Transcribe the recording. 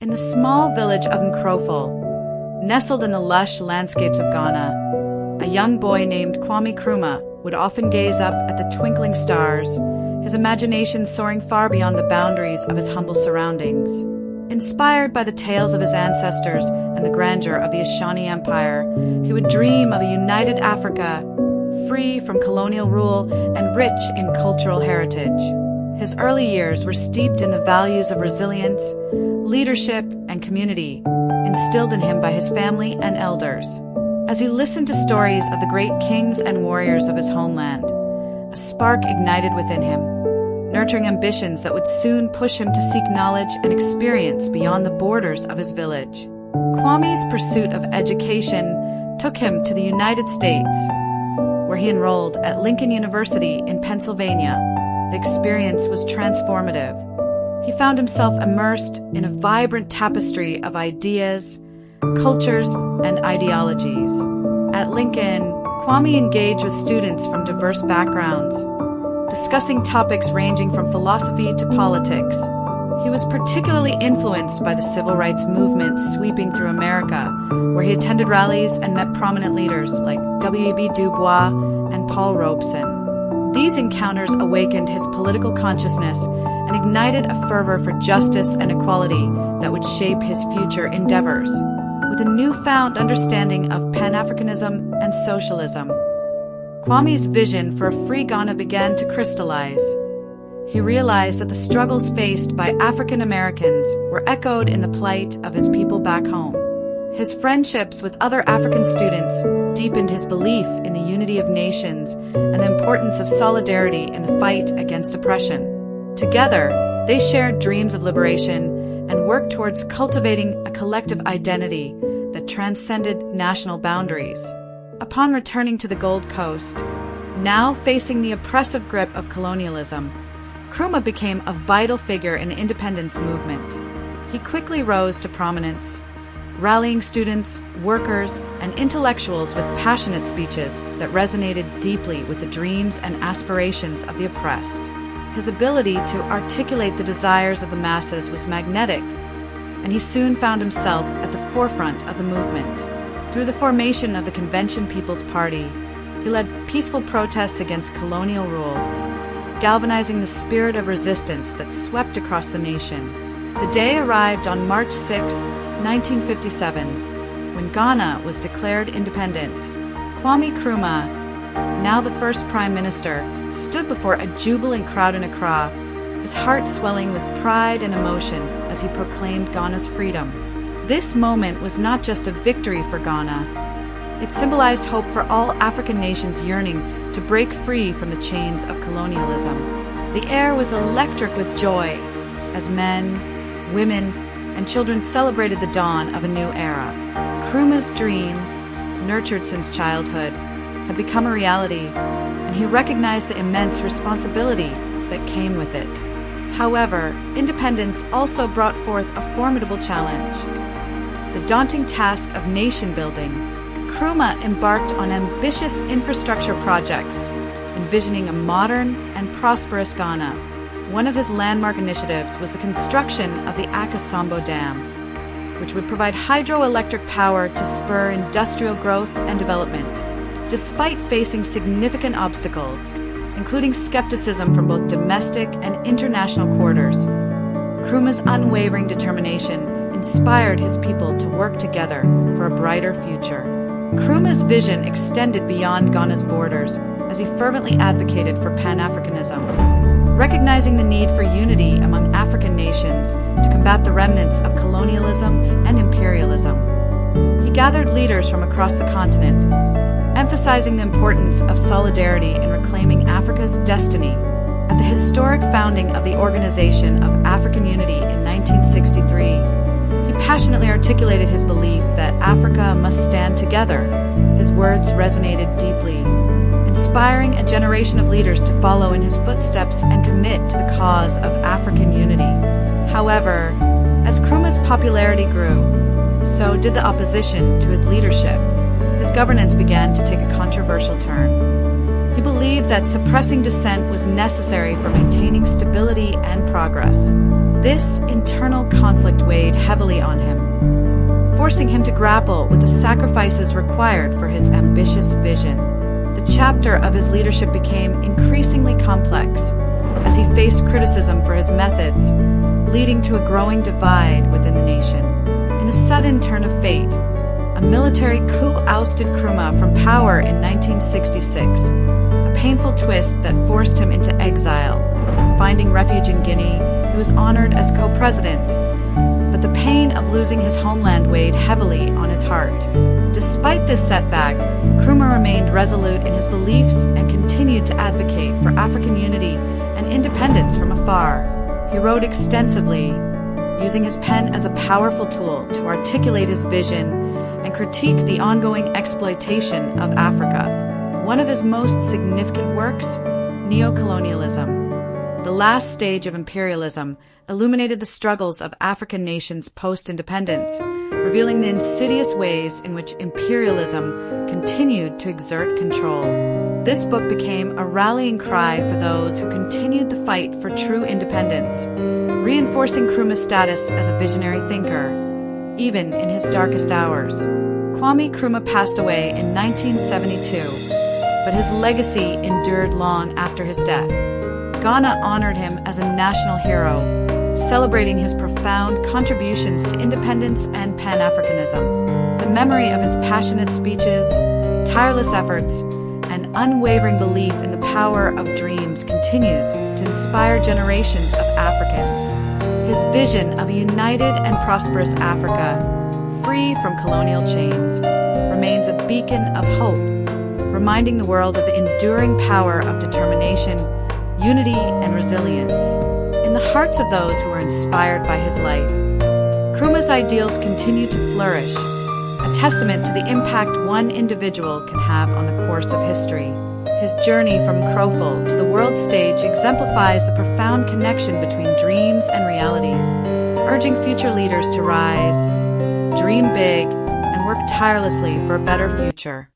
In the small village of Nkroful, nestled in the lush landscapes of Ghana, a young boy named Kwame Nkrumah would often gaze up at the twinkling stars, his imagination soaring far beyond the boundaries of his humble surroundings. Inspired by the tales of his ancestors and the grandeur of the Ashanti Empire, he would dream of a united Africa, free from colonial rule and rich in cultural heritage. His early years were steeped in the values of resilience, leadership, and community, instilled in him by his family and elders. As he listened to stories of the great kings and warriors of his homeland, a spark ignited within him, nurturing ambitions that would soon push him to seek knowledge and experience beyond the borders of his village. Kwame's pursuit of education took him to the United States, where he enrolled at Lincoln University in Pennsylvania. The experience was transformative. He found himself immersed in a vibrant tapestry of ideas, cultures, and ideologies. At Lincoln, Kwame engaged with students from diverse backgrounds, discussing topics ranging from philosophy to politics. He was particularly influenced by the civil rights movement sweeping through America, where he attended rallies and met prominent leaders like W.E.B. Du Bois and Paul Robeson. These encounters awakened his political consciousness and ignited a fervor for justice and equality that would shape his future endeavors. With a newfound understanding of Pan-Africanism and socialism, Kwame's vision for a free Ghana began to crystallize. He realized that the struggles faced by African Americans were echoed in the plight of his people back home. His friendships with other African students deepened his belief in the unity of nations and the importance of solidarity in the fight against oppression. Together, they shared dreams of liberation and worked towards cultivating a collective identity that transcended national boundaries. Upon returning to the Gold Coast, now facing the oppressive grip of colonialism, Nkrumah became a vital figure in the independence movement. He quickly rose to prominence, rallying students, workers, and intellectuals with passionate speeches that resonated deeply with the dreams and aspirations of the oppressed. His ability to articulate the desires of the masses was magnetic, and he soon found himself at the forefront of the movement. Through the formation of the Convention People's Party, he led peaceful protests against colonial rule, galvanizing the spirit of resistance that swept across the nation. The day arrived on March 6, 1957, when Ghana was declared independent. Kwame Nkrumah, now the first Prime Minister, stood before a jubilant crowd in Accra, his heart swelling with pride and emotion as he proclaimed Ghana's freedom. This moment was not just a victory for Ghana. It symbolized hope for all African nations yearning to break free from the chains of colonialism. The air was electric with joy as men, women, and children celebrated the dawn of a new era. Nkrumah's dream, nurtured since childhood, had become a reality, and he recognized the immense responsibility that came with it. However, independence also brought forth a formidable challenge: the daunting task of nation building. Nkrumah embarked on ambitious infrastructure projects, envisioning a modern and prosperous Ghana. One of his landmark initiatives was the construction of the Akosombo Dam, which would provide hydroelectric power to spur industrial growth and development. Despite facing significant obstacles, including skepticism from both domestic and international quarters, Nkrumah's unwavering determination inspired his people to work together for a brighter future. Nkrumah's vision extended beyond Ghana's borders as he fervently advocated for Pan-Africanism, recognizing the need for unity among African nations to combat the remnants of colonialism and imperialism. He gathered leaders from across the continent, emphasizing the importance of solidarity in reclaiming Africa's destiny. At the historic founding of the Organization of African Unity in 1963, he passionately articulated his belief that Africa must stand together. His words resonated deeply, inspiring a generation of leaders to follow in his footsteps and commit to the cause of African unity. However, as Nkrumah's popularity grew, so did the opposition to his leadership. His governance began to take a controversial turn. He believed that suppressing dissent was necessary for maintaining stability and progress. This internal conflict weighed heavily on him, forcing him to grapple with the sacrifices required for his ambitious vision. The chapter of his leadership became increasingly complex as he faced criticism for his methods, leading to a growing divide within the nation. In a sudden turn of fate, a military coup ousted Nkrumah from power in 1966, a painful twist that forced him into exile. Finding refuge in Guinea, he was honored as co-president, but the pain of losing his homeland weighed heavily on his heart. Despite this setback, Nkrumah remained resolute in his beliefs and continued to advocate for African unity and independence from afar. He wrote extensively, using his pen as a powerful tool to articulate his vision and critique the ongoing exploitation of Africa. One of his most significant works, Neocolonialism, the last stage of imperialism, illuminated the struggles of African nations post-independence, revealing the insidious ways in which imperialism continued to exert control. This book became a rallying cry for those who continued the fight for true independence, reinforcing Nkrumah's status as a visionary thinker, even in his darkest hours. Kwame Nkrumah passed away in 1972, but his legacy endured long after his death. Ghana honored him as a national hero, celebrating his profound contributions to independence and Pan-Africanism. The memory of his passionate speeches, tireless efforts, and unwavering belief in the power of dreams continues to inspire generations of Africans. His vision of a united and prosperous Africa, free from colonial chains, remains a beacon of hope, reminding the world of the enduring power of determination, unity, and resilience. In the hearts of those who are inspired by his life, Nkrumah's ideals continue to flourish, a testament to the impact one individual can have on the course of history. His journey from Nkroful to the world stage exemplifies the profound connection between dreams and reality, urging future leaders to rise, dream big, and work tirelessly for a better future.